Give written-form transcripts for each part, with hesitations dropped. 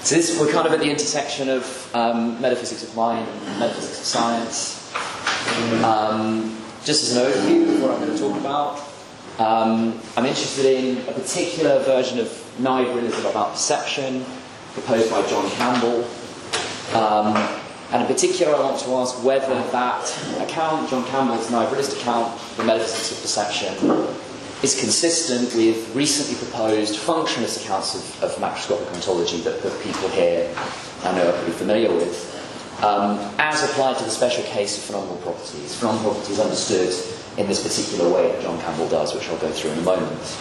So we're kind of at the intersection of metaphysics of mind and metaphysics of science. Just as an overview of what I'm going to talk about, I'm interested in a particular version of naive realism about perception, proposed by John Campbell. And in particular, I want to ask whether that account, John Campbell's naive realist account, the metaphysics of perception, is consistent with recently proposed functionalist accounts of macroscopic ontology that people here I know are pretty familiar with, as applied to the special case of phenomenal properties. Phenomenal properties understood in this particular way that John Campbell does, which I'll go through in a moment.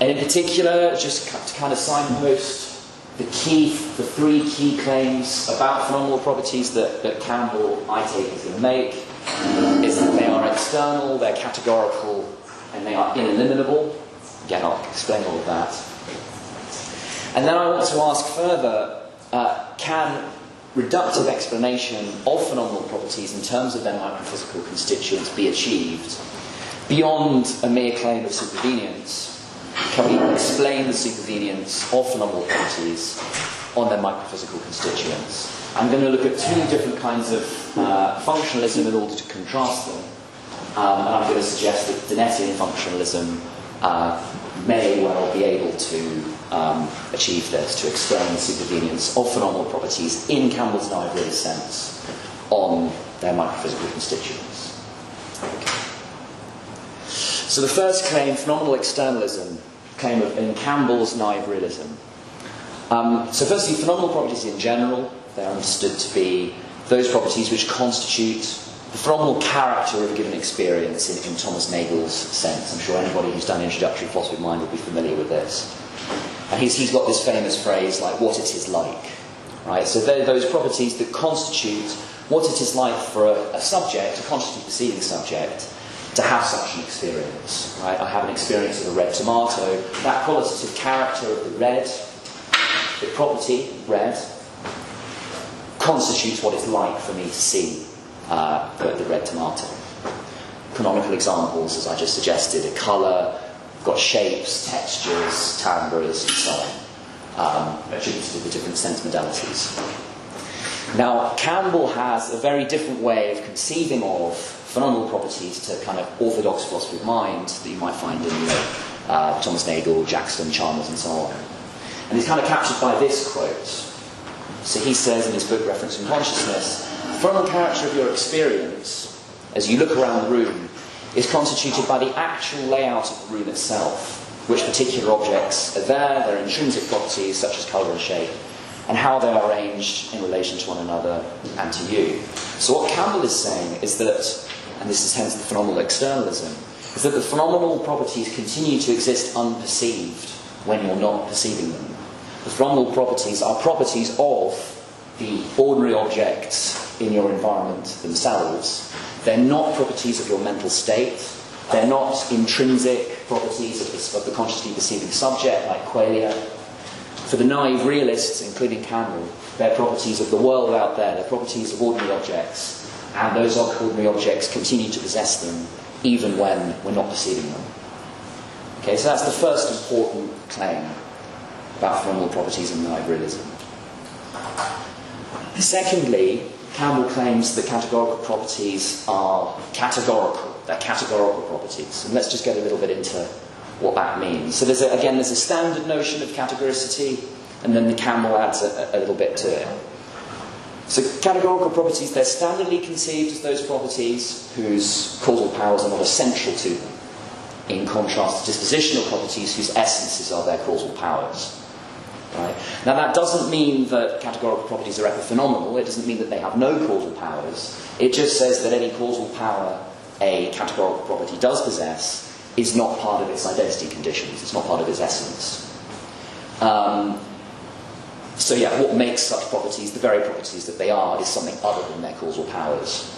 And in particular, just to kind of signpost the three key claims about phenomenal properties that Campbell, I take, is going to make, is that they are external, they're categorical, and they are ineliminable. Again, I'll explain all of that. And then I want to ask further, can reductive explanation of phenomenal properties in terms of their microphysical constituents be achieved beyond a mere claim of supervenience? Can we explain the supervenience of phenomenal properties on their microphysical constituents? I'm going to look at two different kinds of functionalism in order to contrast them. And I'm going to suggest that Donetian functionalism may well be able to achieve this, to explain the supervenience of phenomenal properties in Campbell's naive realist sense on their microphysical constituents. Okay. So the first claim, phenomenal externalism, claim in Campbell's naive realism. So firstly, phenomenal properties in general, they are understood to be those properties which constitute the phenomenal character of a given experience in Thomas Nagel's sense. I'm sure anybody who's done introductory philosophy of mind will be familiar with this. And he's got this famous phrase like, what it is like. Right? So they're those properties that constitute what it is like for a subject, a consciously perceiving subject, to have such an experience. Right? I have an experience of a red tomato. That qualitative character of the red, the property, red, constitutes what it's like for me to see the red tomato. Canonical examples, as I just suggested, are colour, got shapes, textures, timbres, and so on, attributed to the different sense modalities. Now, Campbell has a very different way of conceiving of phenomenal properties to kind of orthodox philosophy of mind that you might find in Thomas Nagel, Jackson, Chalmers, and so on. And he's kind of captured by this quote. So he says in his book Reference in Consciousness, the phenomenal character of your experience, as you look around the room, is constituted by the actual layout of the room itself, which particular objects are there, their intrinsic properties such as colour and shape, and how they are arranged in relation to one another and to you. So what Campbell is saying is that, and this is hence the phenomenal externalism, is that the phenomenal properties continue to exist unperceived when you're not perceiving them. The phenomenal properties are properties of the ordinary objects in your environment themselves. They're not properties of your mental state. They're not intrinsic properties of the consciously perceiving subject, like qualia. For the naive realists, including Campbell, they're properties of the world out there. They're properties of ordinary objects. And those ordinary objects continue to possess them, even when we're not perceiving them. Okay, so that's the first important claim about phenomenal properties in naive realism. Secondly, Campbell claims that categorical properties are categorical. They're categorical properties. And let's just get a little bit into what that means. So there's a standard notion of categoricity, and then Campbell adds a little bit to it. So categorical properties, they're standardly conceived as those properties whose causal powers are not essential to them, in contrast to dispositional properties whose essences are their causal powers. Right? Now that doesn't mean that categorical properties are epiphenomenal. It doesn't mean that they have no causal powers. It just says that any causal power a categorical property does possess is not part of its identity conditions. It's not part of its essence. So yeah, what makes such properties the very properties that they are is something other than their causal powers.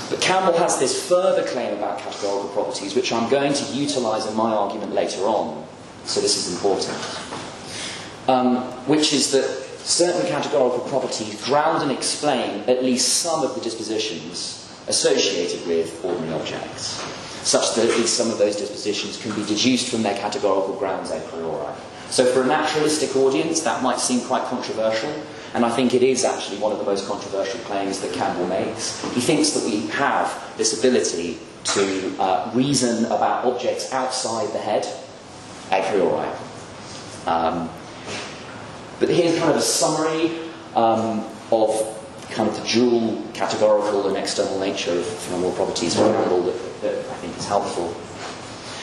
But Campbell has this further claim about categorical properties, which I'm going to utilise in my argument later on. So this is important. Which is that certain categorical properties ground and explain at least some of the dispositions associated with ordinary objects. such that at least some of those dispositions can be deduced from their categorical grounds a priori. So for a naturalistic audience, that might seem quite controversial, and I think it is actually one of the most controversial claims that Campbell makes. He thinks that we have this ability to reason about objects outside the head a priori. But here's kind of a summary of kind of the dual categorical and external nature of phenomenal properties for Campbell that I think is helpful.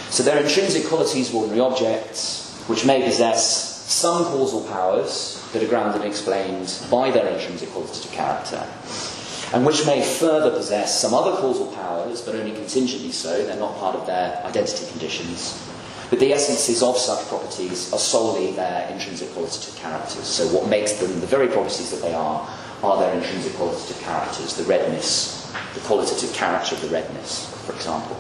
So they're intrinsic qualities of ordinary objects, which may possess some causal powers that are grounded and explained by their intrinsic qualitative character, and which may further possess some other causal powers, but only contingently so. They're not part of their identity conditions. But the essences of such properties are solely their intrinsic qualitative characters. So what makes them the very properties that they are their intrinsic qualitative characters, the redness, the qualitative character of the redness, for example.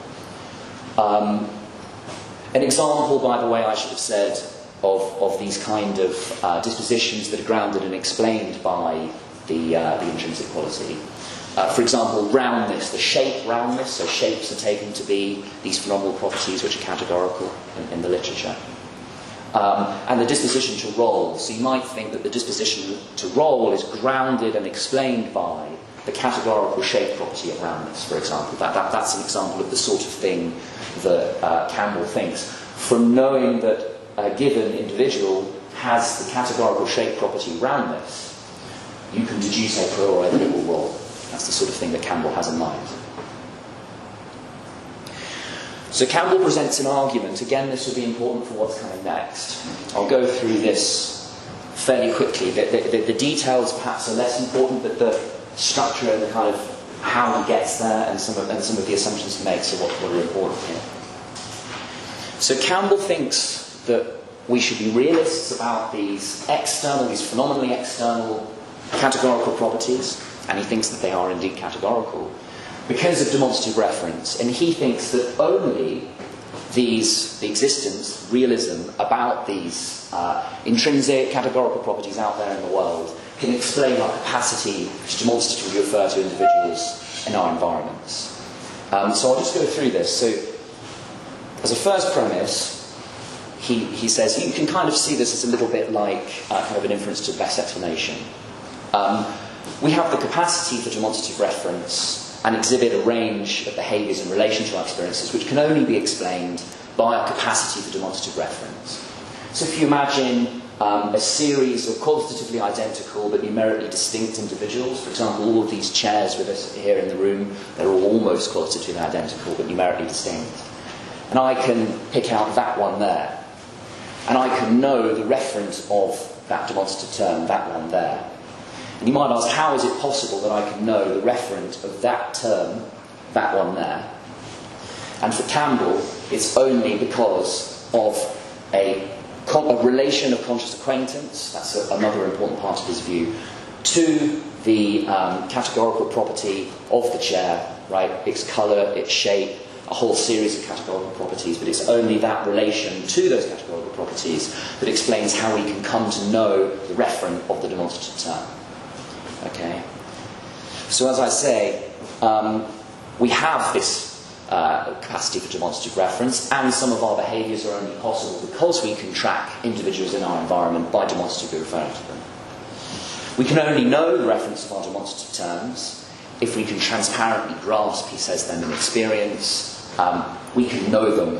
An example, by the way, I should have said, of these kind of dispositions that are grounded and explained by the intrinsic quality. For example, roundness, the shape roundness, so shapes are taken to be these phenomenal properties which are categorical in the literature. And the disposition to roll. So you might think that the disposition to roll is grounded and explained by the categorical shape property of roundness, for example. That's an example of the sort of thing that Campbell thinks. From knowing that a given individual has the categorical shape property roundness, you can deduce a priori that it will roll. That's the sort of thing that Campbell has in mind. So Campbell presents an argument. Again, this will be important for what's coming next. I'll go through this fairly quickly. The details perhaps are less important, but the structure and the kind of how he gets there and some of the assumptions he makes are what are important here. So Campbell thinks that we should be realists about these phenomenally external categorical properties, and he thinks that they are indeed categorical, because of demonstrative reference. And he thinks that only the existence, realism, about these intrinsic categorical properties out there in the world can explain our capacity to demonstratively refer to individuals in our environments. So I'll just go through this. So, as a first premise, he says you can kind of see this as a little bit like kind of an inference to best explanation. We have the capacity for demonstrative reference and exhibit a range of behaviours in relation to our experiences which can only be explained by our capacity for demonstrative reference. So if you imagine a series of qualitatively identical but numerically distinct individuals, for example, all of these chairs with us here in the room, they're all almost qualitatively identical but numerically distinct. And I can pick out that one there. And I can know the reference of that demonstrative term, that one there. And you might ask, how is it possible that I can know the referent of that term, that one there? And for Campbell, it's only because of a relation of conscious acquaintance, that's another important part of his view, to the categorical property of the chair, right? Its colour, its shape, a whole series of categorical properties, but it's only that relation to those categorical properties that explains how we can come to know the referent of the demonstrative term. Okay? So as I say, we have this capacity for demonstrative reference, and some of our behaviours are only possible because we can track individuals in our environment by demonstratively referring to them. We can only know the reference of our demonstrative terms if we can transparently grasp, he says, them in experience. We can know them,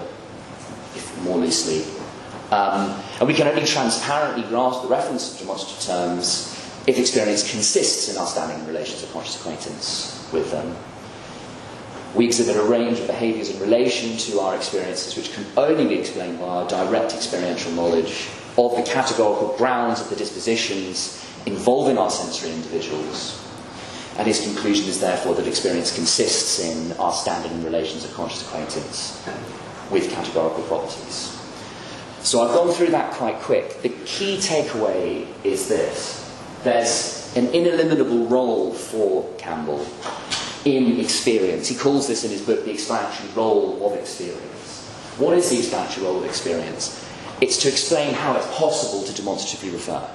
if more loosely. And we can only transparently grasp the reference of demonstrative terms if experience consists in our standing in relations of conscious acquaintance with them. We exhibit a range of behaviours in relation to our experiences which can only be explained by our direct experiential knowledge of the categorical grounds of the dispositions involving our sensory individuals. And his conclusion is therefore that experience consists in our standing in relations of conscious acquaintance with categorical properties. So I've gone through that quite quick. The key takeaway is this. There's an ineliminable role for Campbell in experience. He calls this in his book the explanatory role of experience. What is the explanatory role of experience? It's to explain how it's possible to demonstratively refer.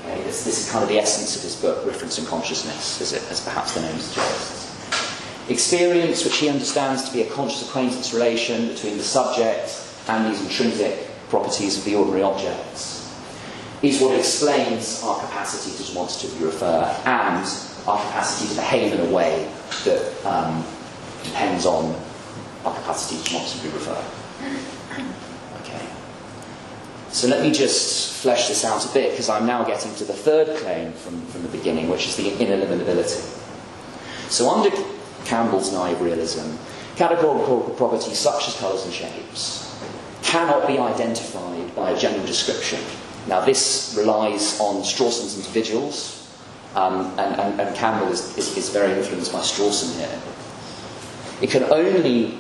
Okay, this is kind of the essence of his book, Reference and Consciousness, as perhaps the name suggests. Experience, which he understands to be a conscious acquaintance relation between the subject and these intrinsic properties of the ordinary objects, is what explains our capacity to demonstratively refer and our capacity to behave in a way that depends on our capacity to demonstratively refer. Okay. So let me just flesh this out a bit, because I'm now getting to the third claim from the beginning, which is the ineliminability. So under Campbell's naive realism, categorical properties such as colours and shapes cannot be identified by a general description. Now this relies on Strawson's individuals, and Campbell is very influenced by Strawson here. It can only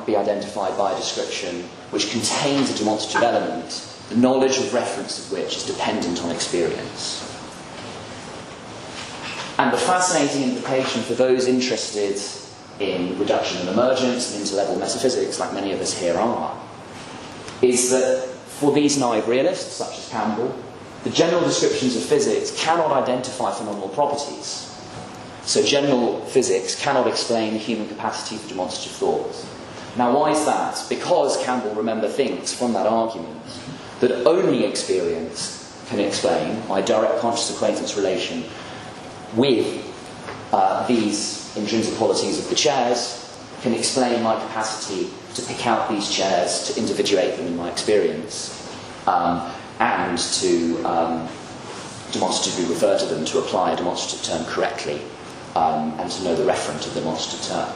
be identified by a description which contains a demonstrative element, the knowledge of reference of which is dependent on experience. And the fascinating implication for those interested in reduction and emergence and interlevel metaphysics, like many of us here are, is that for these naive realists, such as Campbell, the general descriptions of physics cannot identify phenomenal properties. So general physics cannot explain the human capacity for demonstrative thought. Now why is that? Because Campbell, remember, thinks from that argument that only experience can explain my direct conscious acquaintance relation with these intrinsic qualities of the chairs, can explain my capacity to pick out these chairs, to individuate them in my experience, and to demonstratively refer to them, to apply a demonstrative term correctly, and to know the referent of the demonstrative term.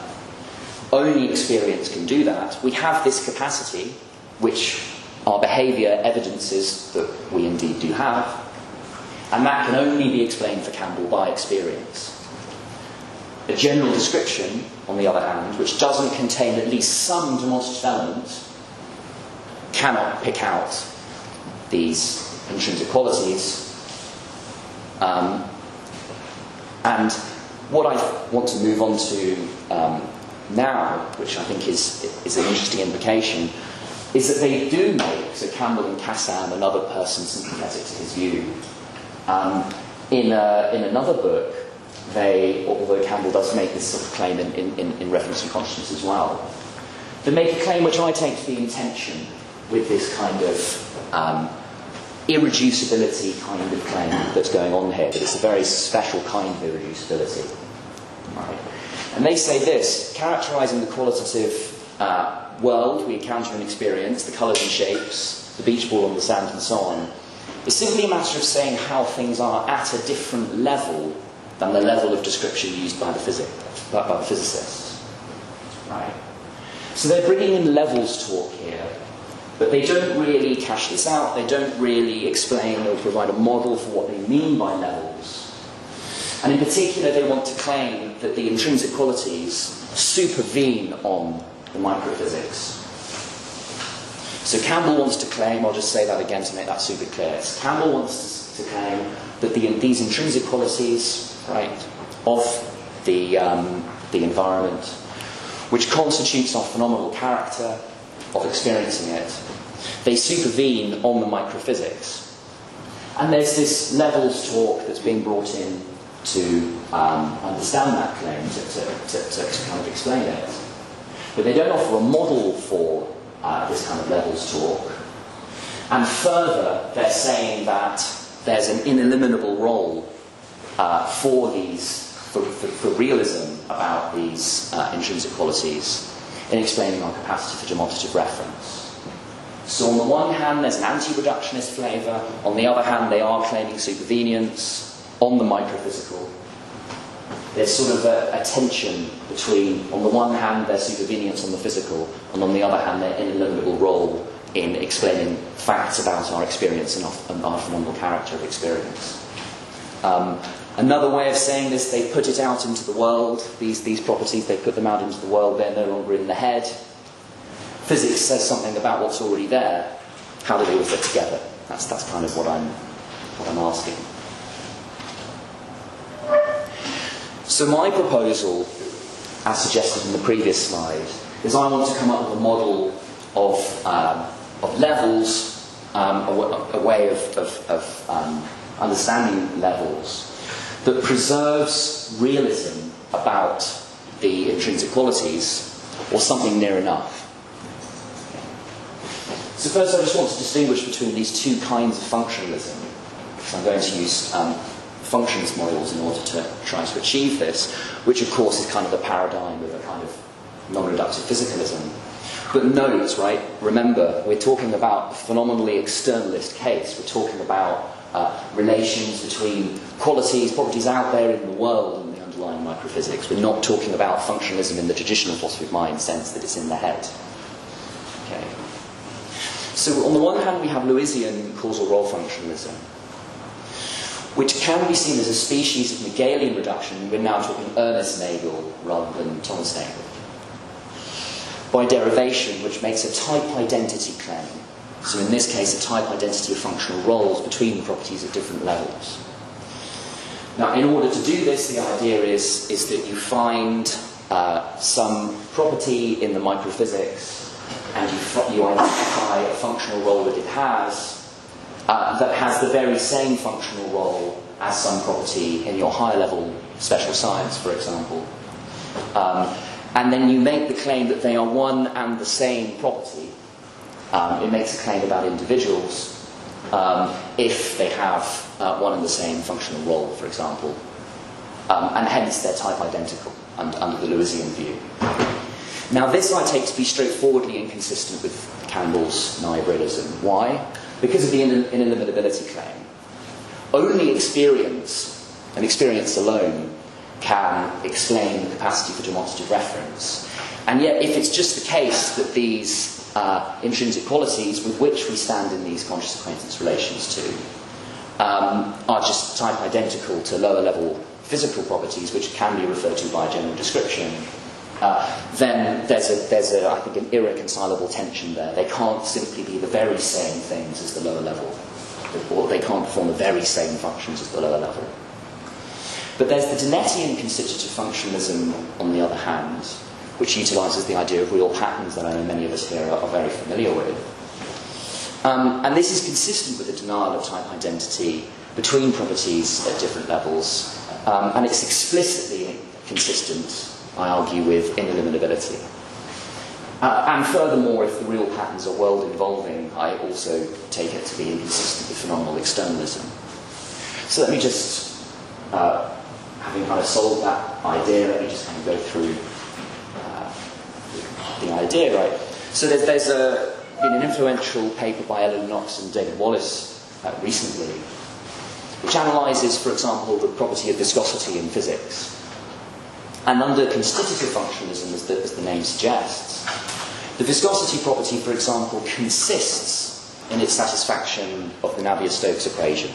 Only experience can do that. We have this capacity, which our behaviour evidences that we indeed do have, and that can only be explained for Campbell by experience. A general description, on the other hand, which doesn't contain at least some demonstrative element, cannot pick out these intrinsic qualities. And what I want to move on to now, which I think is an interesting implication, is that they do make, so Campbell and Cassan, another person sympathetic to his view, in another book, although Campbell does make this sort of claim in reference to consciousness as well, they make a claim which I take to be in tension with this kind of irreducibility kind of claim that's going on here, that it's a very special kind of irreducibility. Right? And they say this: characterising the qualitative world we encounter and experience, the colours and shapes, the beach ball on the sand and so on, is simply a matter of saying how things are at a different level than the level of description used by the physicists. Right? So they're bringing in levels talk here, but they don't really cash this out, they don't really explain or provide a model for what they mean by levels. And in particular, they want to claim that the intrinsic qualities supervene on the microphysics. So Campbell wants to claim, I'll just say that again to make that super clear, so Campbell wants to claim that these intrinsic qualities, right, of the environment, which constitutes our phenomenal character of experiencing it, they supervene on the microphysics. And there's this levels talk that's being brought in to understand that claim, to kind of explain it. But they don't offer a model for this kind of levels talk. And further, they're saying that there's an ineliminable role for realism about these intrinsic qualities in explaining our capacity for demonstrative reference. So on the one hand, there's an anti-reductionist flavour. On the other hand, they are claiming supervenience on the microphysical. There's sort of a tension between, on the one hand, their supervenience on the physical, and on the other hand, their ineliminable role in explaining facts about our experience and our phenomenal character of experience. Another way of saying this, they put it out into the world. These properties, they put them out into the world. They're no longer in the head. Physics says something about what's already there. How do they all fit together? That's kind of what I'm asking. So my proposal, as suggested in the previous slide, is I want to come up with a model of levels, a way of understanding levels that preserves realism about the intrinsic qualities, or something near enough. So first I just want to distinguish between these two kinds of functionalism. So I'm going to use functions models in order to try to achieve this, which of course is kind of the paradigm of a kind of non-reductive physicalism. But note, right, remember, we're talking about a phenomenally externalist case. We're talking about relations between qualities, properties out there in the world and the underlying microphysics. We're not talking about functionalism in the traditional philosophy of mind sense that it's in the head. Okay. So on the one hand, we have Lewisian causal role functionalism, which can be seen as a species of Hegelian reduction. We're now talking Ernest Nagel rather than Thomas Nagel. By derivation, which makes a type identity claim. So in this case, a type identity of functional roles between the properties at different levels. Now, in order to do this, the idea is that you find some property in the microphysics and you identify a functional role that it has that has the very same functional role as some property in your higher level special science, for example. And then you make the claim that they are one and the same property. It makes a claim about individuals if they have one and the same functional role, for example. And hence they're type identical under the Lewisian view. Now this I take to be straightforwardly inconsistent with Campbell's naive realism. Why? Because of the ineliminability claim. Only experience, and experience alone, can explain the capacity for demonstrative reference. And yet, if it's just the case that these intrinsic qualities with which we stand in these conscious acquaintance relations to are just type identical to lower level physical properties which can be referred to by a general description, then there's a, I think, an irreconcilable tension there. They can't simply be the very same things as the lower level, or they can't perform the very same functions as the lower level. But there's the Donetian constitutive functionalism, on the other hand, which utilises the idea of real patterns that I know many of us here are very familiar with. And this is consistent with the denial of type identity between properties at different levels, and it's explicitly consistent, I argue, with ineliminability. And furthermore, if the real patterns are world-involving, I also take it to be inconsistent with phenomenal externalism. So let me just, having kind of solved that idea, let me just kind of go through the idea, right? So there's been an influential paper by Ellen Knox and David Wallace recently, which analyses, for example, the property of viscosity in physics. And under constitutive functionalism, as the name suggests, the viscosity property, for example, consists in its satisfaction of the Navier-Stokes equation.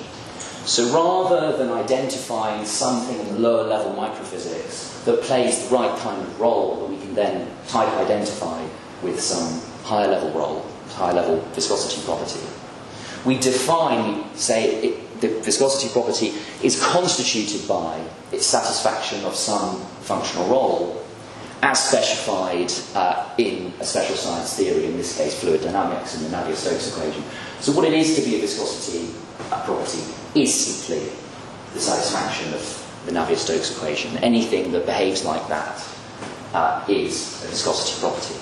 So rather than identifying something in the lower level microphysics that plays the right kind of role that we can then type identify with some higher level role, higher level viscosity property, we define, say, the viscosity property is constituted by its satisfaction of some functional role as specified in a special science theory, in this case fluid dynamics and the Navier-Stokes equation. So what it is to be a viscosity property is simply the satisfaction of the Navier-Stokes equation. Anything that behaves like that is a viscosity property.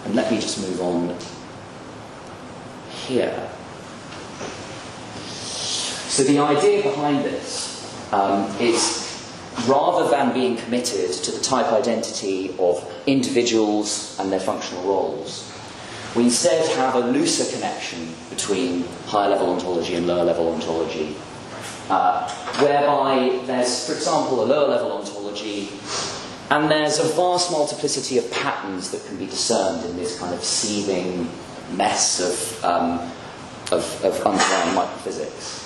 And let me just move on here. So the idea behind this is, rather than being committed to the type identity of individuals and their functional roles, we instead have a looser connection between higher level ontology and lower level ontology, whereby there's, for example, a lower level ontology, and there's a vast multiplicity of patterns that can be discerned in this kind of seething mess of underlying microphysics.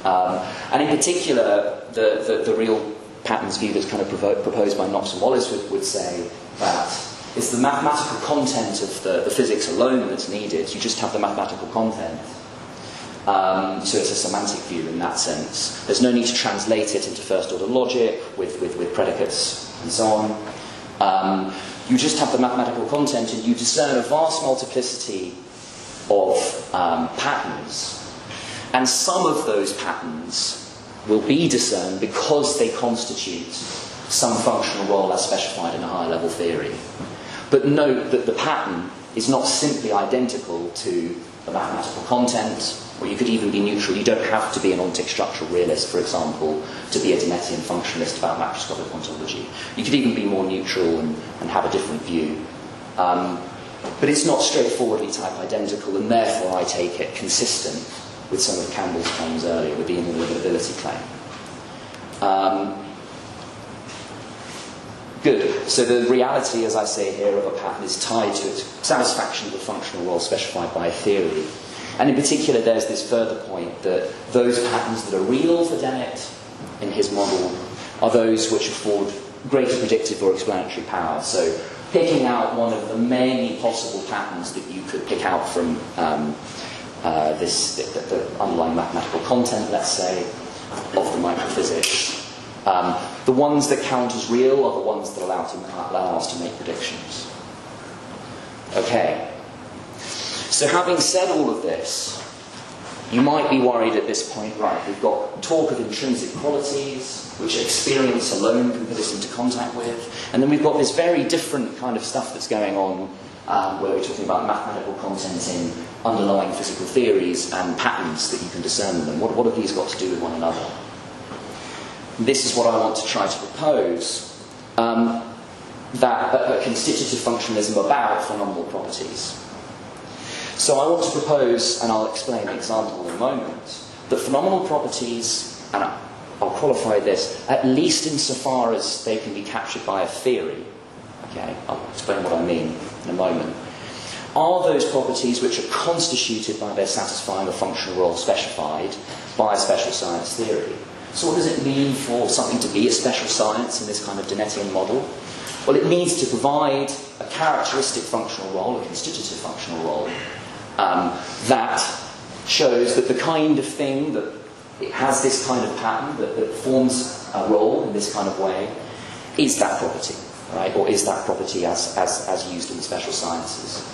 And in particular, the real patterns view that's kind of proposed by Knox and Wallace would say that it's the mathematical content of the physics alone that's needed. You just have the mathematical content. So it's a semantic view in that sense. There's no need to translate it into first-order logic with predicates and so on. You just have the mathematical content and you discern a vast multiplicity of patterns. And some of those patterns will be discerned because they constitute some functional role as specified in a higher level theory. But note that the pattern is not simply identical to the mathematical content, or you could even be neutral. You don't have to be an ontic structural realist, for example, to be a Dennettian functionalist about macroscopic ontology. You could even be more neutral and have a different view. But it's not straightforwardly type identical, and therefore I take it consistent with some of Campbell's claims earlier, with the ineliminability claim. Good. So the reality, as I say here, of a pattern is tied to its satisfaction of the functional role specified by a theory. And in particular, there's this further point that those patterns that are real for Dennett in his model are those which afford greater predictive or explanatory power. So picking out one of the many possible patterns that you could pick out from the underlying mathematical content, let's say, of the microphysics. The ones that count as real are the ones that allow us to make predictions. Okay. So having said all of this, you might be worried at this point, right, we've got talk of intrinsic qualities, which experience alone can put us into contact with, and then we've got this very different kind of stuff that's going on where we're talking about mathematical content in underlying physical theories and patterns that you can discern them. What have these got to do with one another? This is what I want to try to propose, that a constitutive functionalism about phenomenal properties. So I want to propose, and I'll explain an example in a moment, that phenomenal properties, and I'll qualify this, at least insofar as they can be captured by a theory, okay, I'll explain what I mean in a moment, are those properties which are constituted by their satisfying a functional role specified by a special science theory. So what does it mean for something to be a special science in this kind of Dennettian model? Well, it needs to provide a characteristic functional role, a constitutive functional role, that shows that the kind of thing that it has this kind of pattern, that forms a role in this kind of way, is that property, right? Or is that property as used in the special sciences.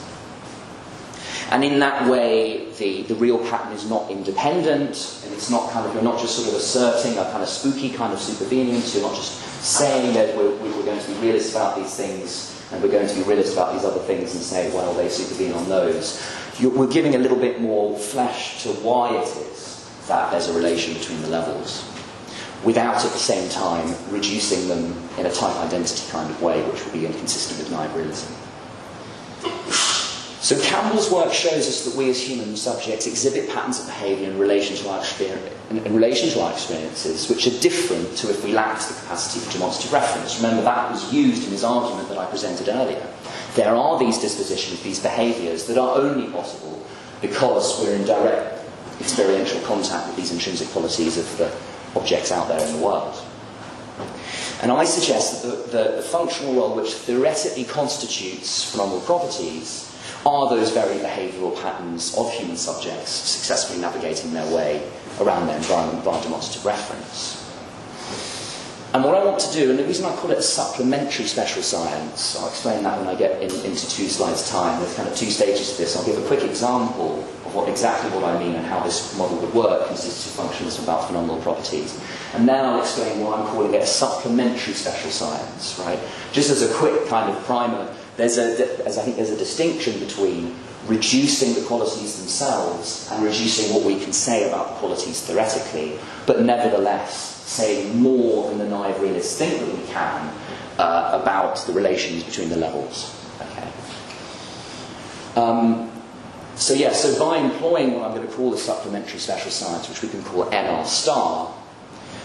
And in that way, the real pattern is not independent, and it's not kind of, you're not just sort of asserting a kind of spooky kind of supervenience, you're not just saying that we're going to be realists about these things, and we're going to be realists about these other things and say, well, they supervene on those. We're giving a little bit more flesh to why it is that there's a relation between the levels, without at the same time reducing them in a type identity kind of way, which would be inconsistent with naive realism. So Campbell's work shows us that we as human subjects exhibit patterns of behaviour in relation to our experiences, which are different to if we lacked the capacity for demonstrative reference. Remember, that was used in his argument that I presented earlier. There are these dispositions, these behaviours, that are only possible because we're in direct experiential contact with these intrinsic qualities of the objects out there in the world. And I suggest that the functional role which theoretically constitutes phenomenal properties are those very behavioural patterns of human subjects successfully navigating their way around their environment via demonstrative reference. And what I want to do, and the reason I call it a supplementary special science, I'll explain that when I get into 2 slides' time. There's kind of 2 stages to this. I'll give a quick example of exactly what I mean and how this model would work, constitutive functionalism about phenomenal properties. And then I'll explain why I'm calling it a supplementary special science, right? Just as a quick kind of primer, I think there's a distinction between reducing the qualities themselves and reducing what we can say about the qualities theoretically, but nevertheless saying more than the naive realists think that we can about the relations between the levels. Okay. So by employing what I'm going to call a supplementary special science, which we can call NR star,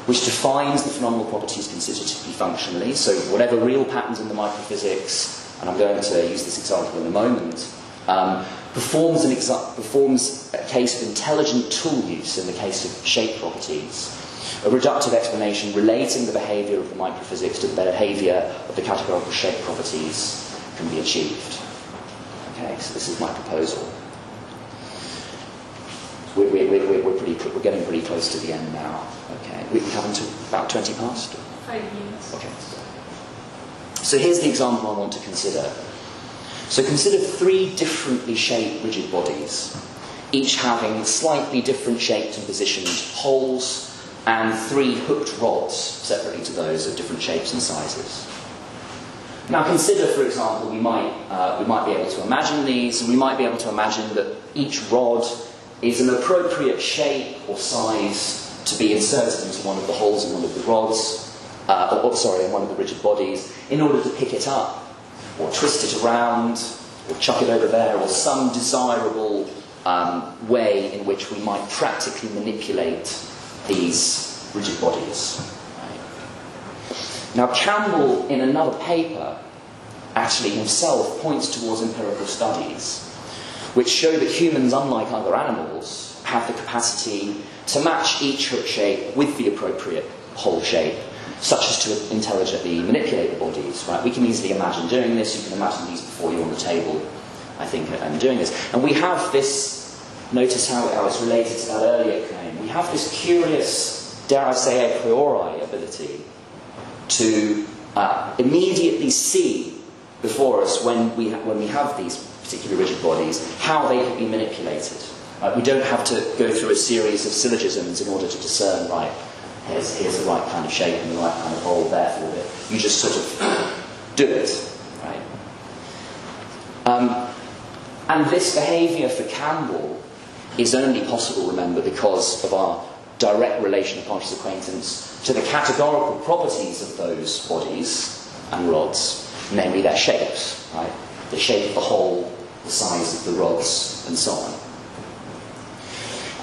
which defines the phenomenal properties constitutively functionally, so whatever real patterns in the microphysics, and I'm going to use this example in a moment, performs a case of intelligent tool use in the case of shape properties, a reductive explanation relating the behaviour of the microphysics to the behaviour of the categorical shape properties can be achieved. Okay, so this is my proposal. We're getting pretty close to the end now. Okay, we can come until about 20 past? 5 minutes. Okay. So here's the example I want to consider. So consider 3 differently shaped rigid bodies, each having slightly different shaped and positioned holes, and 3 hooked rods separately to those of different shapes and sizes. Now consider, for example, we might be able to imagine these, and we might be able to imagine that each rod is an appropriate shape or size to be inserted into one of the holes in one of the rods, in one of the rigid bodies, in order to pick it up, or twist it around, or chuck it over there, or some desirable way in which we might practically manipulate these rigid bodies. Right? Now Campbell, in another paper, actually himself points towards empirical studies which show that humans, unlike other animals, have the capacity to match each hook shape with the appropriate hole shape, such as to intelligently manipulate the bodies. Right? We can easily imagine doing this. You can imagine these before you on the table, I think, and doing this. And we have this, notice how it's related to that earlier claim, we have this curious, dare I say, a priori ability to immediately see before us when we have these particular rigid bodies, how they can be manipulated. We don't have to go through a series of syllogisms in order to discern, right, here's the right kind of shape and the right kind of hole, therefore it. You just sort of do it, right? And this behaviour for Campbell is only possible, remember, because of our direct relation of conscious acquaintance to the categorical properties of those bodies and rods, namely their shapes, right? The shape of the hole, the size of the rods, and so on.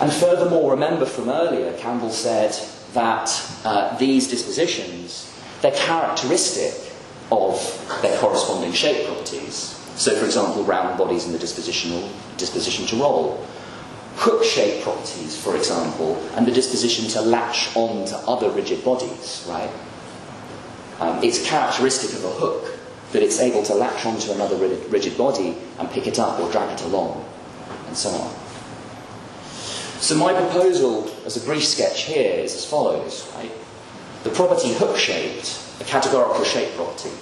And furthermore, remember from earlier, Campbell said that these dispositions, they're characteristic of their corresponding shape properties. So, for example, round bodies in the disposition to roll. Hook-shape properties, for example, and the disposition to latch on to other rigid bodies, right? It's characteristic of a hook that it's able to latch onto another rigid body and pick it up or drag it along, and so on. So my proposal as a brief sketch here is as follows, right? The property hook-shaped, a categorical shape property,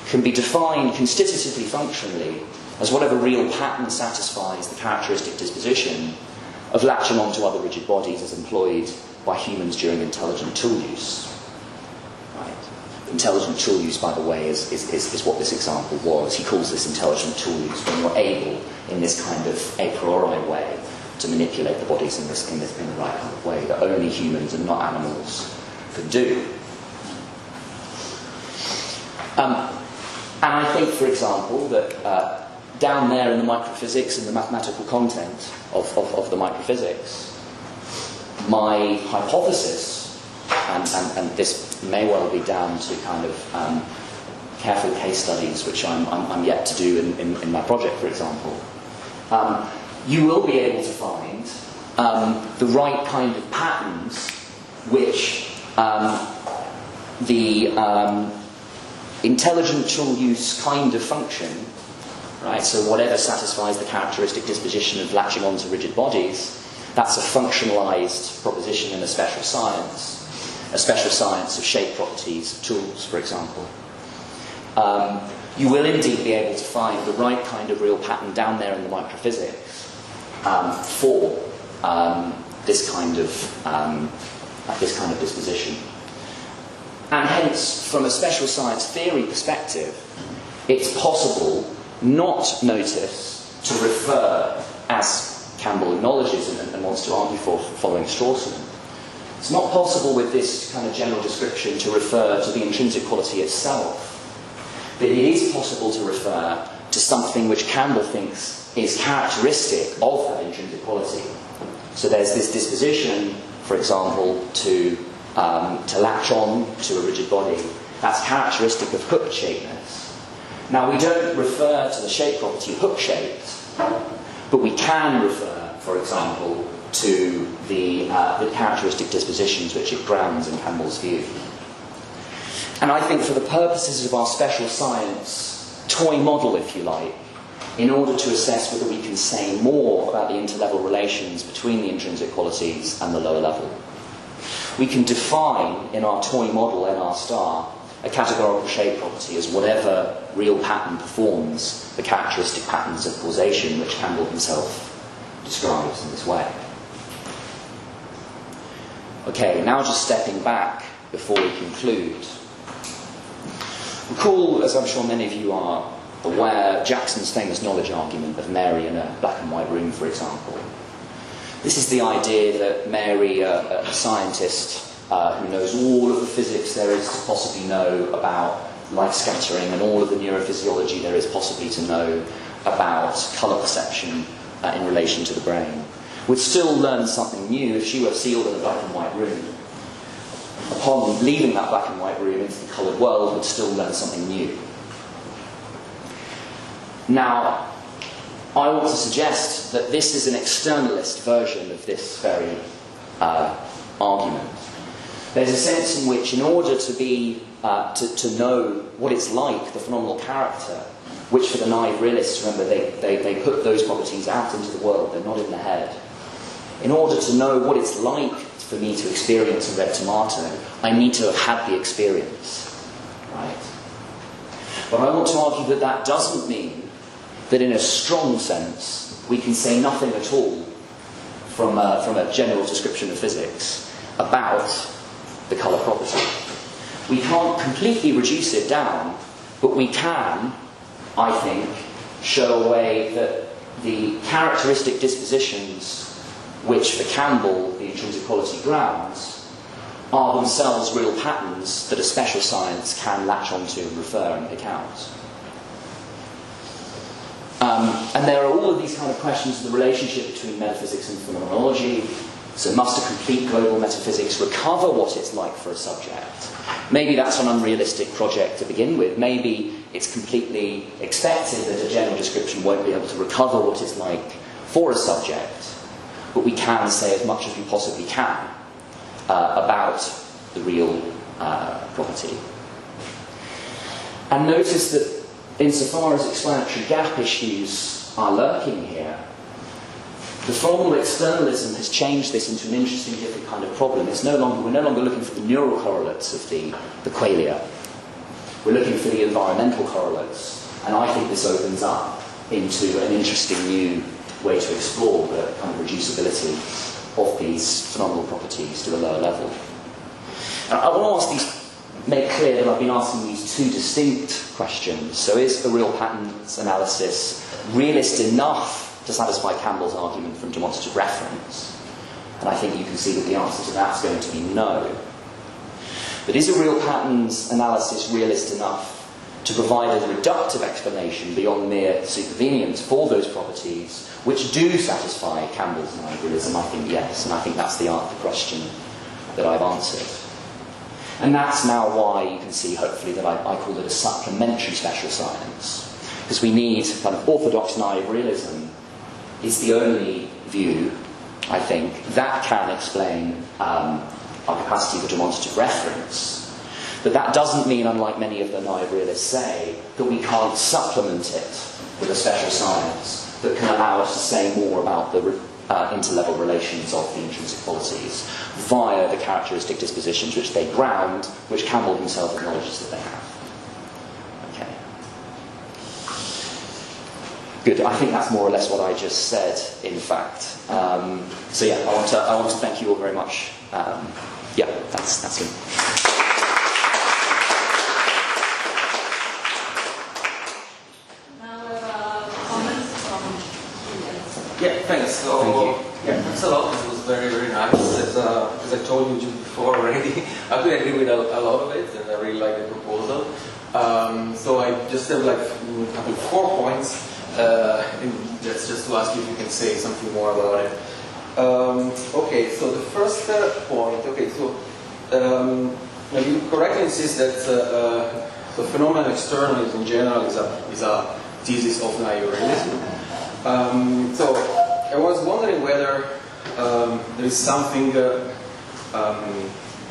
can be defined constitutively functionally as whatever real pattern satisfies the characteristic disposition of latching onto other rigid bodies as employed by humans during intelligent tool use. Right? Intelligent tool use, by the way, is what this example was. He calls this intelligent tool use when you're able, in this kind of a priori way, to manipulate the bodies in the right kind of way that only humans and not animals could do. And I think, for example, that down there in the microphysics and the mathematical content of the microphysics, my hypothesis, and this may well be down to kind of careful case studies, which I'm yet to do in my project, for example, you will be able to find the right kind of patterns which the intelligent tool use kind of function, right? So whatever satisfies the characteristic disposition of latching onto rigid bodies, that's a functionalized proposition in a special science of shape properties, tools, for example. You will indeed be able to find the right kind of real pattern down there in the microphysics for this kind of disposition. And hence, from a special science theory perspective, it's possible not notice to refer, as Campbell acknowledges and wants to argue for following Strawson. It's not possible with this kind of general description to refer to the intrinsic quality itself, but it is possible to refer to something which Campbell thinks is characteristic of that intrinsic quality. So there's this disposition, for example, to latch on to a rigid body. That's characteristic of hook-shapedness. Now, we don't refer to the shape property hook-shaped, but we can refer, for example, to the characteristic dispositions which it grounds in Campbell's view. And I think for the purposes of our special science toy model, if you like, in order to assess whether we can say more about the interlevel relations between the intrinsic qualities and the lower level, we can define in our toy model, NR star, a categorical shape property as whatever real pattern performs the characteristic patterns of causation which Campbell himself describes in this way. Okay, now just stepping back before we conclude. Recall, as I'm sure many of you are aware, Jackson's famous knowledge argument of Mary in a black and white room, for example. This is the idea that Mary, a scientist who knows all of the physics there is to possibly know about light scattering and all of the neurophysiology there is possibly to know about colour perception in relation to the brain, would still learn something new if she were sealed in a black and white room. Upon leaving that black and white room into the coloured world, would still learn something new. Now, I want to suggest that this is an externalist version of this very argument. There's a sense in which, in order to be to know what it's like, the phenomenal character, which for the naive realists, remember, they put those properties out into the world, they're not in the head. In order to know what it's like for me to experience a red tomato, I need to have had the experience, right? But I want to argue that that doesn't mean that in a strong sense we can say nothing at all from a general description of physics about the colour property. We can't completely reduce it down, but we can, I think, show a way that the characteristic dispositions which for Campbell the intrinsic quality grounds are themselves real patterns that a special science can latch onto and refer and pick out. And there are all of these kind of questions of the relationship between metaphysics and phenomenology. So must a complete global metaphysics recover what it's like for a subject? Maybe that's an unrealistic project to begin with. Maybe it's completely expected that a general description won't be able to recover what it's like for a subject. But we can say as much as we possibly can about the real property. And notice that insofar as explanatory gap issues are lurking here, the phenomenal externalism has changed this into an interesting different kind of problem. We're no longer looking for the neural correlates of the qualia. We're looking for the environmental correlates. And I think this opens up into an interesting new way to explore the kind of reducibility of these phenomenal properties to a lower level. And I want to make clear that I've been asking these two distinct questions. So is a real patterns analysis realist enough to satisfy Campbell's argument from demonstrative reference? And I think you can see that the answer to that is going to be no. But is a real patterns analysis realist enough to provide a reductive explanation beyond mere supervenience for those properties which do satisfy Campbell's naive-realism? I think yes, and I think that's the question that I've answered. And that's now why you can see, hopefully, that I call it a supplementary special science. Because we need kind of orthodox naive realism is the only view, I think, that can explain our capacity for demonstrative reference. But that doesn't mean, unlike many of the naive realists say, that we can't supplement it with a special science that can allow us to say more about the interlevel relations of the intrinsic qualities via the characteristic dispositions which they ground, which Campbell himself acknowledges that they have. Okay. Good. I think that's more or less what I just said, in fact. So yeah, I want to thank you all very much. Yeah, that's it. Yeah, thanks. So, thank you. Yeah, thanks a lot. It was very, very nice. As I told you just before already, I could agree with a lot of it, and I really like the proposal. So I just have like 4 points. That's just to ask you if you can say something more about it. Okay, so the first point. Okay, so you correctly insist that the phenomenon externalism in general is a thesis of naive realism. So I was wondering whether there is something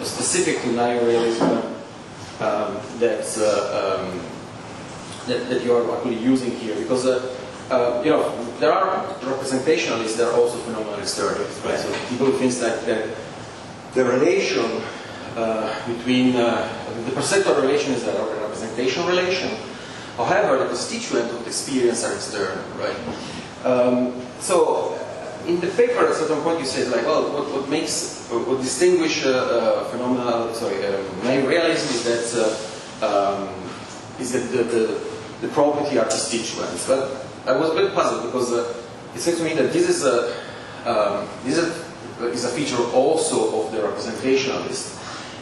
specific to naive realism that you are actually using here, because there are representationalists that are also phenomenal externalists, right? So people think that the relation between the perceptual relation is a representation relation. However, the constituent of the experience are external, right? So in the paper, at a certain point, you say like, well, what distinguish naive realism is that the property are constituents. But I was a bit puzzled because it seems to me that this is a feature also of the representationalist,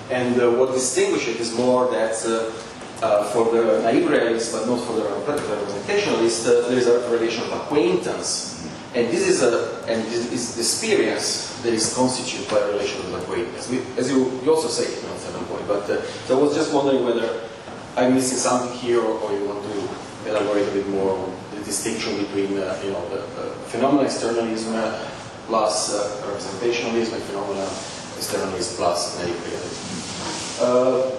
and what distinguishes it is more that for the naive realist, but not for the representationalist, there is a relation of acquaintance, and this is the experience that is constituted by a relation of acquaintance, as you also say at a certain point. But so I was just wondering whether I'm missing something here, or you want to elaborate a bit more on the distinction between the phenomenal externalism plus representationalism and phenomenal externalism plus naive realism.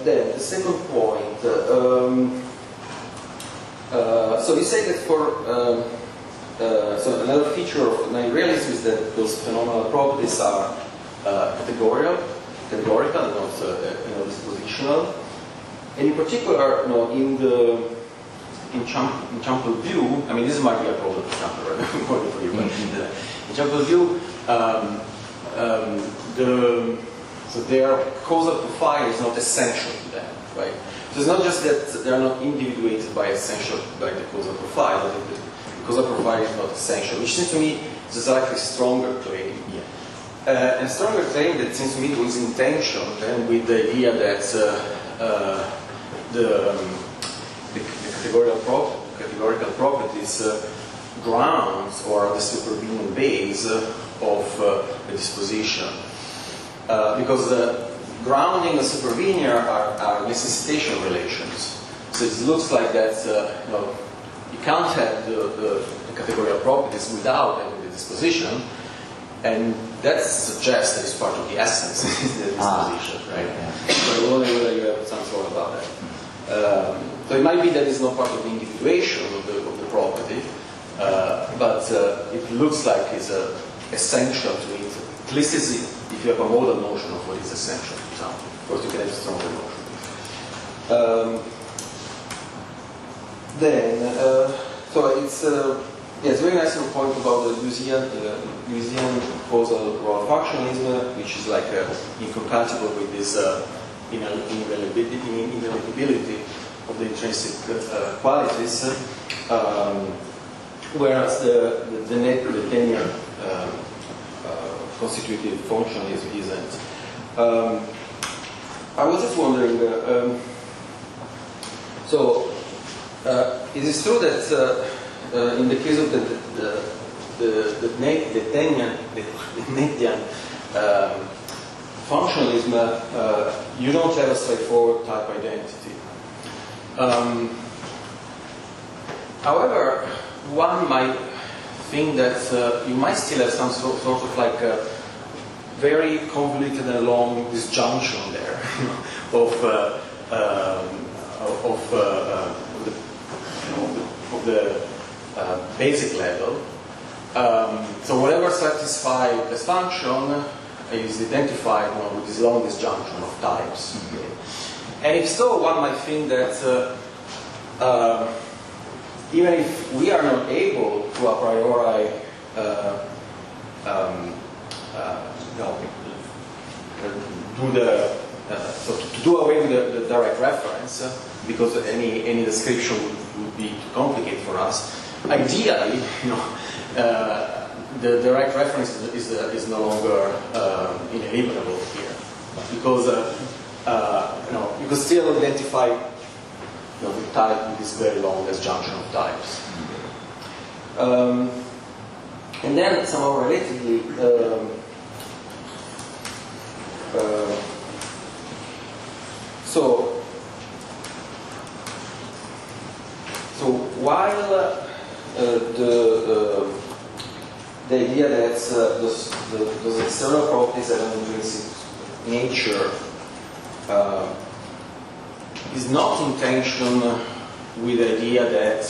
Then the second point. So you say that for so another feature of naive realism is that those phenomenal properties are categorical, and not dispositional. And in particular, in Chample view, I mean, this might be a problem for Chample, right? For you, but in Chample view, so their causal profile is not essential to them, right? So it's not just that they are not individuated by the causal profile, but the causal profile is not essential, which seems to me is a slightly stronger claim. Yeah. And stronger claim that seems to me was in tension then with the idea that the categorical properties grounds or the supervening base of the disposition. Because the grounding and supervening are necessitation relations. So it looks like that you can't have the categorical properties without having the disposition, and that suggests that it's part of the essence of the disposition, right? Yeah. So I wonder whether you have some thought about that. So it might be that it's not part of the individuation of the property, but it looks like it's essential to it. At least if you have a modal notion of what is essential, for example. Of course, you can have a stronger notion. So it's very nice to point about the Lewisian causal role functionalism, which is like incompatible with this inalienability of the intrinsic qualities, whereas the Nettian constitutive functionalism isn't. I was just wondering, it is true that in the case of the Nettian functionalism, you don't have a straightforward type identity. However, one might think that you might still have some sort of like a very convoluted and long disjunction there of the basic level. So whatever satisfied as function is identified with this long disjunction of types. Okay. And if so, one might think that even if we are not able to a priori to do away with the direct reference, because any description would be too complicated for us. Ideally, the direct reference is no longer ineliminable here, because you can still identify the type with this very long disjunction of types. And then somehow relatedly, so while the idea that those external properties have an intrinsic nature is not in tension with the idea that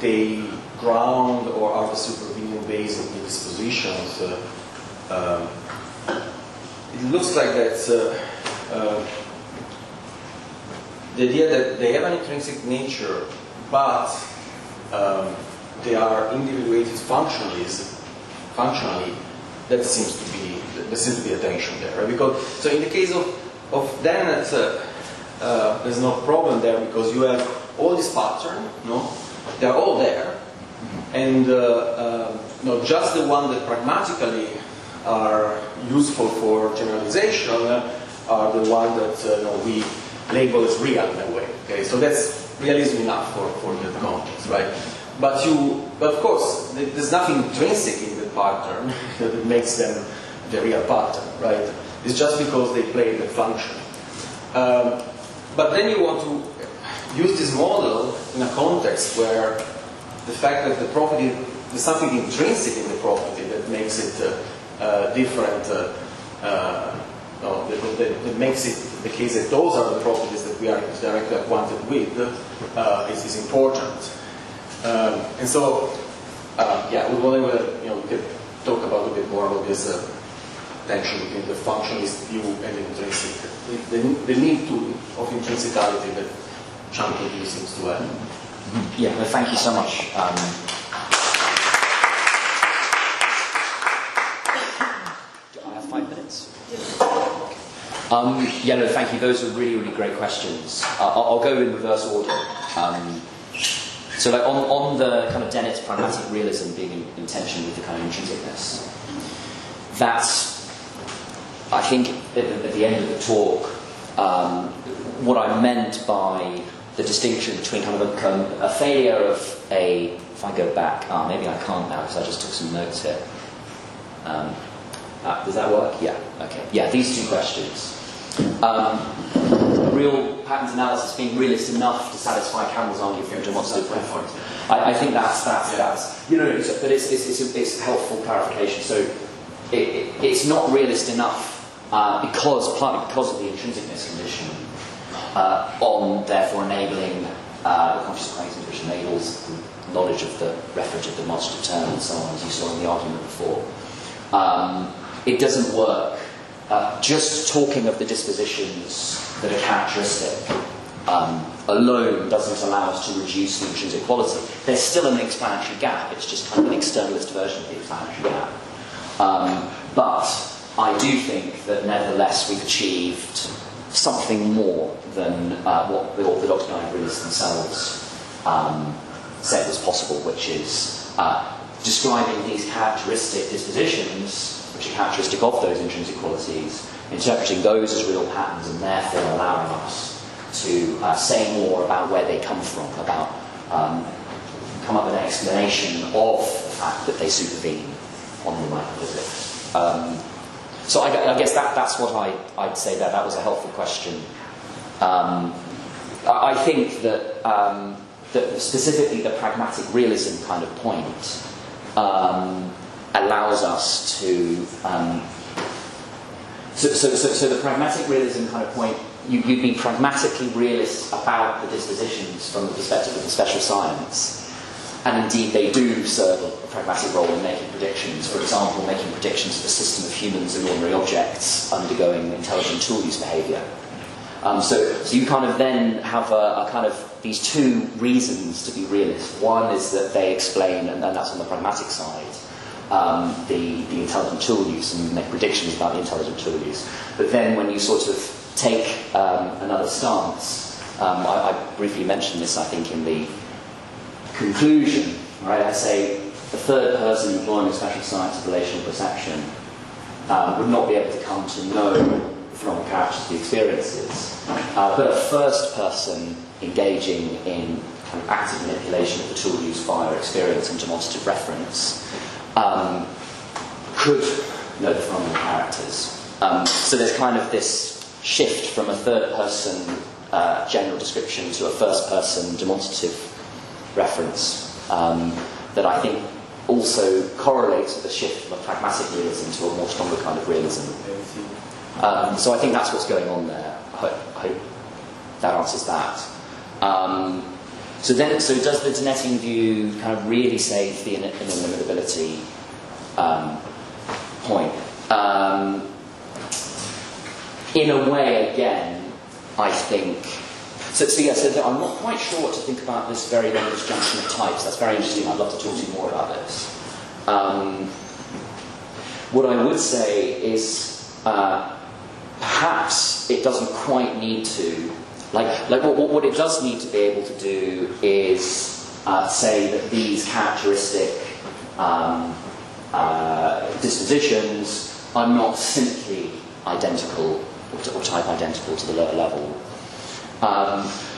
they ground or are the supervening base of the dispositions. It looks like that the idea that they have an intrinsic nature, but they are individuated functionally, there seems to be a tension there, right? Because so in the case of Dennett, there's no problem there because you have all this pattern, no? They're all there, and just the one that pragmatically are useful for generalization are the one that we label as real in a way. Okay, so that's realism enough for the context, right? But of course, there's nothing intrinsic in the pattern that makes them the real pattern, right? It's just because they play the function. But then you want to use this model in a context where the fact that the property, there's something intrinsic in the property that makes it different, that makes it the case that those are the properties that we are directly acquainted with, is important. And so, we want to, we could talk about a bit more about this tension between the functionalist view and the intrinsic, the need of intrinsicality that Chantal view seems to have. Yeah, well, thank you so much. Do I have 5 minutes? Thank you. Those are really, really great questions. I'll go in reverse order. So like on the kind of Dennett's pragmatic realism being in tension with the kind of intrinsicness, that's, I think, at the end of the talk, what I meant by the distinction between kind of a failure of if I go back, maybe I can't now because I just took some notes here. Does that work? Yeah, okay. Yeah, these two questions. Real patterns analysis being realist enough to satisfy Campbell's argument for demonstrative preference. I think that's but it's helpful clarification. So it's not realist enough partly because of the intrinsicness condition on therefore enabling the conscious acquaintance which enables the knowledge of the reference of the demonstrative term and so on, as you saw in the argument before. It doesn't work. Just talking of the dispositions that are characteristic alone doesn't allow us to reduce the intrinsic quality. There's still an explanatory gap. It's just kind of an externalist version of the explanatory gap. But I do think that nevertheless we've achieved something more than what the orthodox realists themselves said was possible, which is describing these characteristic dispositions, which are characteristic of those intrinsic qualities, interpreting those as real patterns and therefore allowing us to say more about where they come from, about come up with an explanation of the fact that they supervene on the metaphysics. So I guess that's what I'd say there. That was a helpful question. I think that specifically the pragmatic realism kind of point allows us to... So the pragmatic realism kind of point, you'd be pragmatically realist about the dispositions from the perspective of the special science. And indeed they do serve a pragmatic role in making predictions. For example, making predictions of a system of humans and ordinary objects undergoing intelligent tool use behaviour. So you kind of then have a kind of these two reasons to be realist. One is that they explain, and that's on the pragmatic side, the intelligent tool use and make predictions about the intelligent tool use. But then when you sort of take another stance, I briefly mentioned this, I think, in the conclusion, right? I say the third person employing the special science of relational perception would not be able to come to know the phenomenal characters of the experiences. But a first person engaging in kind of active manipulation of the tool use via experience and demonstrative reference could know the phenomenal characters. So there's kind of this shift from a third person general description to a first person demonstrative reference that I think also correlates with the shift from a pragmatic realism to a more stronger kind of realism. So I think that's what's going on there. I hope that answers that. So does the Dennettian view kind of really save the inimitability point? In a way, again, I think So I'm not quite sure what to think about this very long disjunction of types. That's very interesting. I'd love to talk to you more about this. What I would say is perhaps it doesn't quite need to, what it does need to be able to do is say that these characteristic dispositions are not simply identical or type identical to the lower level.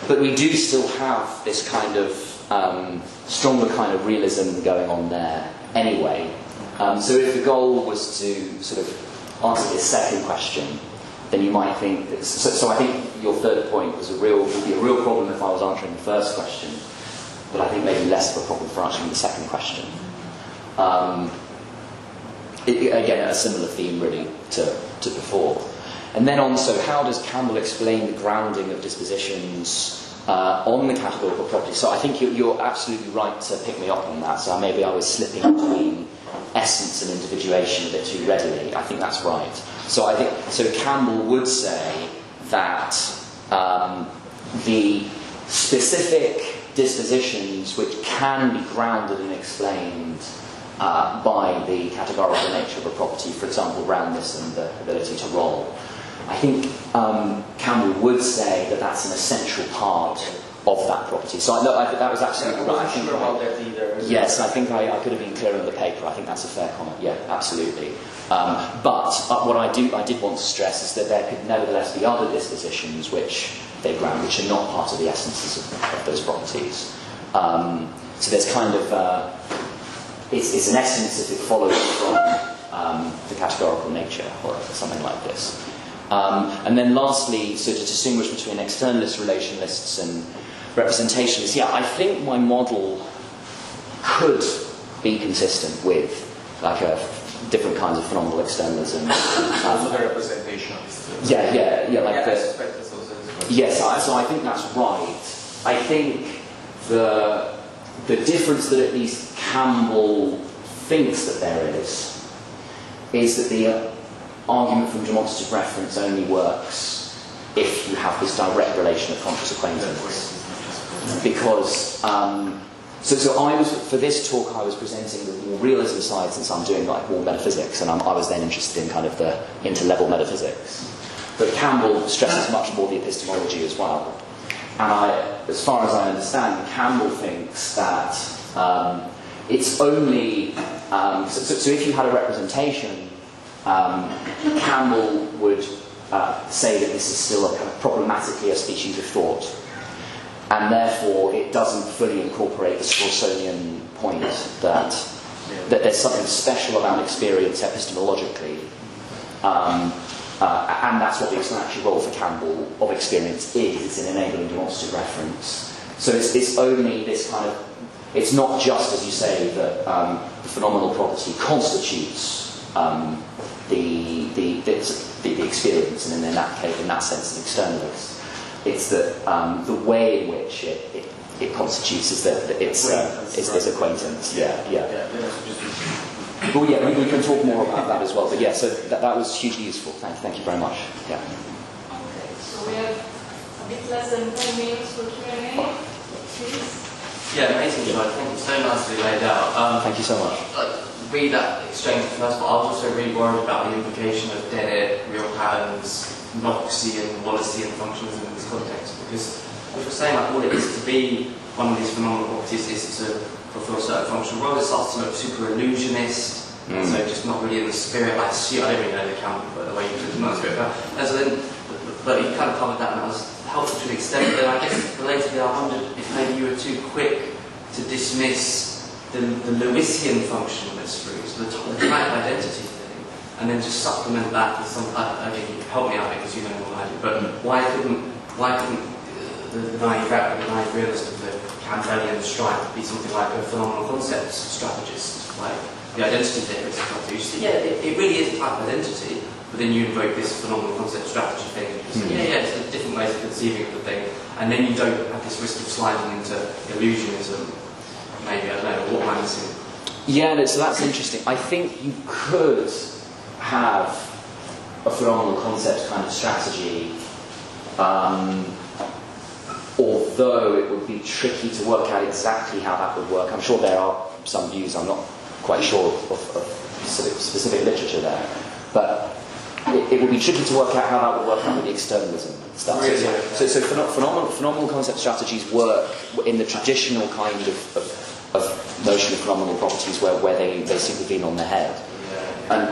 But we do still have this kind of stronger kind of realism going on there anyway. So if the goal was to sort of answer this second question, then you might think that, so I think your third point would be a real problem if I was answering the first question, but I think maybe less of a problem for answering the second question. Again, a similar theme really to before. And then on, so how does Campbell explain the grounding of dispositions on the categorical property? So I think you're absolutely right to pick me up on that. So maybe I was slipping between essence and individuation a bit too readily. I think that's right. So Campbell would say that the specific dispositions which can be grounded and explained by the categorical nature of a property, for example, roundness and the ability to roll, I think Campbell would say that that's an essential part of that property. So I think that was absolutely right. I think sure about that either. Yes, I think I could have been clearer in the paper. I think that's a fair comment. Yeah, absolutely. But what I did want to stress is that there could nevertheless be other dispositions which they ground, which are not part of the essences of those properties. So there's kind of it's an essence if it follows from the categorical nature or something like this. And then lastly, so to distinguish between externalists, relationalists and representationalists, yeah, I think my model could be consistent with like different kinds of phenomenal externalism. Also the representationalist. Yeah, like I suspect this also is. Yes, so I think that's right. I think the difference that at least Campbell thinks that there is that the argument from demonstrative reference only works if you have this direct relation of conscious acquaintance. Because, so I was, for this talk I was presenting the more realism side, since I'm doing like more metaphysics, and I was then interested in kind of the interlevel metaphysics. But Campbell stresses much more the epistemology as well. And as far as I understand, Campbell thinks that it's only, so if you had a representation, Campbell would say that this is still a kind of problematically a species of thought, and therefore it doesn't fully incorporate the Strawsonian point that there's something special about experience epistemologically, and that's what the explanatory role for Campbell of experience is in enabling demonstrative reference. So it's only this kind of, it's not just, as you say, that the phenomenal property constitutes the experience, and in that case, in that sense, an externalist. It's that the way in which it constitutes is that it's this acquaintance. Yeah. Well, yeah, we can talk more about that as well. But yeah, so that was hugely useful. Thank you very much. Yeah. Okay, so we have a bit less than 10 minutes for Q&A. Please. Yeah, amazing, Giuliano. Thank you. So nicely laid out. Thank you so much. Read that exchange first, but I was also really worried about the implication of Dennett, real patterns, Knoxian, Wallacean functions in this context, because if you're saying like all it is to be one of these phenomenal properties is to fulfill certain functional roles, it starts to look super illusionist, so just not really in the spirit. I don't really know the account, but the way you put it, not spirit. And so then, but you kind of covered that, and that was helpful to an extent. But then I guess relatedly, I wondered if maybe you were too quick to dismiss the Lewisian function that's through, so the type identity thing, and then just supplement that with some. Again, you help me out because you know more than I do. But why couldn't the naive realist of the Campbellian stripe be something like a phenomenal concepts strategist, like the identity theorist? Yeah, it really is a type of identity, but then you invoke this phenomenal concept strategy thing. And you say, it's a different way of conceiving of the thing, and then you don't have this risk of sliding into illusionism. Maybe, I don't know, what am I missing? Yeah, so that's interesting. I think you could have a phenomenal concept kind of strategy although it would be tricky to work out exactly how that would work. I'm sure there are some views, I'm not quite sure of specific literature there, but it would be tricky to work out how that would work out with the externalism stuff. So phenomenal concept strategies work in the traditional kind of notion of phenomenal properties where they supervene on the head. And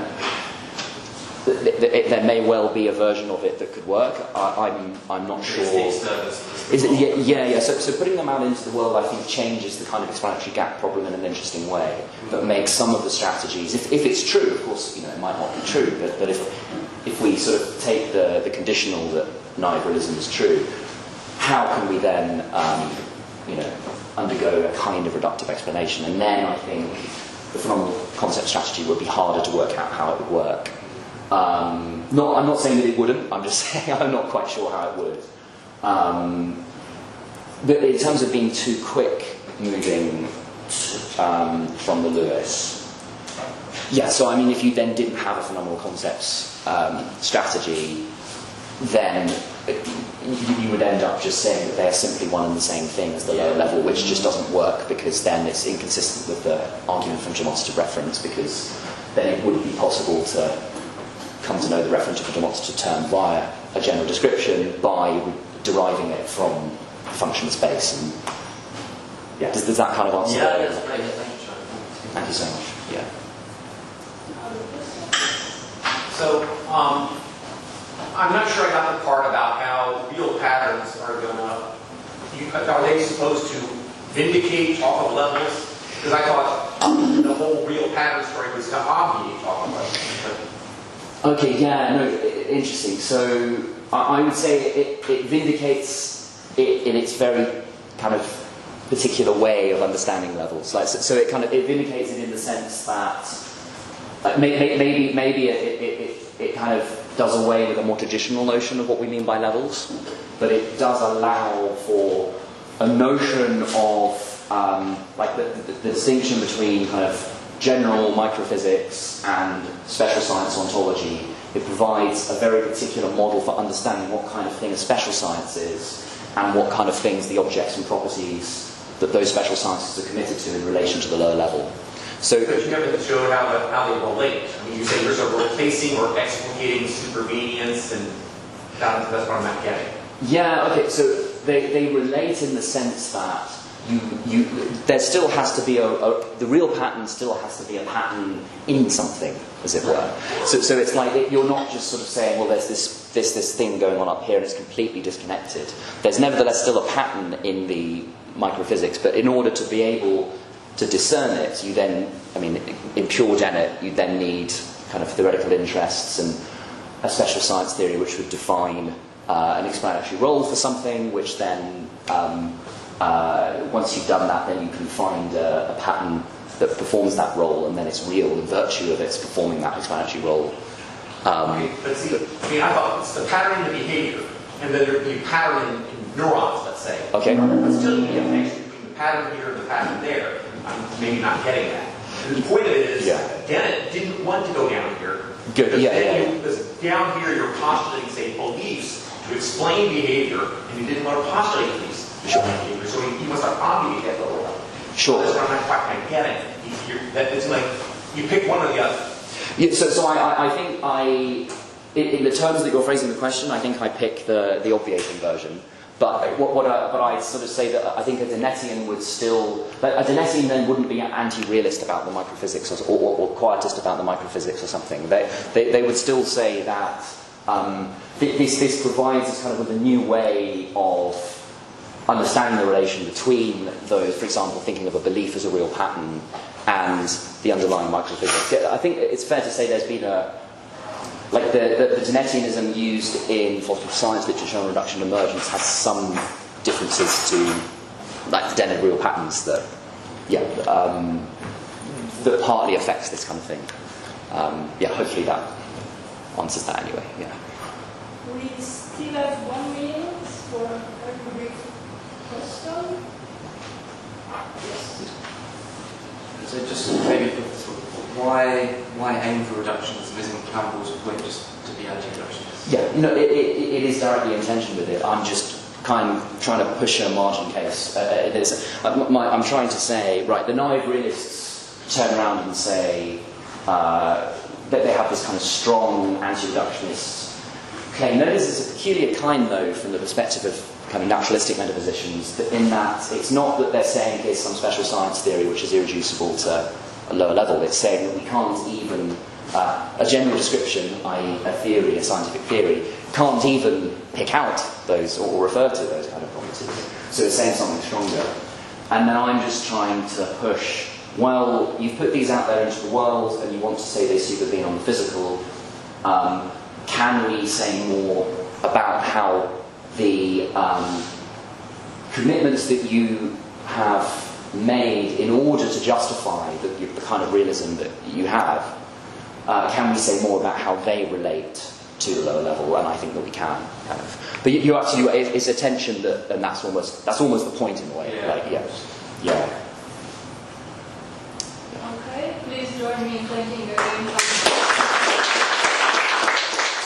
there may well be a version of it that could work. I'm not sure. Is it? Yeah. So putting them out into the world, I think, changes the kind of explanatory gap problem in an interesting way. That makes some of the strategies, if it's true, of course, it might not be true. But if we sort of take the conditional that neoliberalism is true, how can we then, undergo a kind of reductive explanation? And then I think the phenomenal concept strategy would be harder to work out how it would work. I'm not saying that it wouldn't, I'm just saying I'm not quite sure how it would. But in terms of being too quick moving from the Lewis, yeah, so I mean if you then didn't have a phenomenal concepts strategy, then you would end up just saying that they're simply one and the same thing as the lower level, which just doesn't work because then it's inconsistent with the argument from demonstrative reference, because then it wouldn't be possible to come to know the reference of a demonstrative term via a general description by deriving it from the function space. And yeah, does that kind of answer? Yeah, that's great. Thank you so much. Yeah. So, I'm not sure I got the part about how real patterns are are they supposed to vindicate off of levels? Because I thought the whole real pattern story was to obviate off of levels. Okay, yeah, no, interesting. So I would say it vindicates it in its very kind of particular way of understanding levels. Like, so it vindicates it in the sense that maybe it kind of does away with a more traditional notion of what we mean by levels, but it does allow for a notion of the distinction between kind of general microphysics and special science ontology. It provides a very particular model for understanding what kind of thing a special science is and what kind of things the objects and properties that those special sciences are committed to in relation to the lower level. So, but you haven't shown how they relate. I mean, you say you're sort of replacing or explicating supervenience, and that's what I'm not getting. Yeah, okay, so they relate in the sense that there still has to be the real pattern still has to be a pattern in something, as it were. So it's like you're not just sort of saying, well, there's this thing going on up here and it's completely disconnected. There's nevertheless still a pattern in the microphysics, but in order to be able to discern it, you then, in pure Dennett, you then need kind of theoretical interests and a special science theory which would define an explanatory role for something, which then once you've done that, then you can find a pattern that performs that role, and then it's real in virtue of its performing that explanatory role. Okay, but see, I thought it's the pattern in the behavior, and then there'd be a pattern in neurons, let's say. Okay. But still, you get a connection between the pattern here and the pattern there. I'm maybe not getting that. And the point of it is, Dennett didn't want to go down here. Good. Because down here, you're postulating, say, beliefs to explain behavior, and you didn't want to postulate beliefs. Sure. So he must have obviated that lower level. Sure. That's what I'm not quite getting. It's like you pick one or the other. Yeah, so I think in the terms that you're phrasing the question, I think I pick the obviating version. But but I sort of say that I think a Dennettian would still, a Dennettian then wouldn't be anti-realist about the microphysics or quietist about the microphysics or something. They would still say that this provides us kind of with a new way of understanding the relation between those, for example, thinking of a belief as a real pattern and the underlying microphysics. I think it's fair to say there's been the Dennettianism used in philosophy of science literature on reduction and emergence has some differences to like the Dennett real patterns that partly affects this kind of thing. Hopefully that answers that anyway. Yeah. We still have 1 minute for a brief question. Yes. So just maybe why aim for reductionism? Isn't Campbell's point just to be anti-reductionist? Yeah, it is directly in tension with it. I'm just kind of trying to push a margin case. I'm trying to say, right, the naive realists turn around and say that they have this kind of strong anti-reductionist claim. Notice it's a peculiar kind, though, from the perspective of kind of naturalistic metaphysicians, that in that it's not that they're saying here's some special science theory which is irreducible to a lower level. It's saying that we can't even, a general description, i.e. a theory, a scientific theory, can't even pick out those or refer to those kind of properties. So it's saying something stronger. And then I'm just trying to push, well, you've put these out there into the world and you want to say they supervene on the physical. Can we say more about how the commitments that you have made in order to justify the kind of realism that you have, can we say more about how they relate to the lower level? And I think that we can, kind of. But you actually, it's a tension that, and that's almost the point in a way. Yeah. Like, yeah.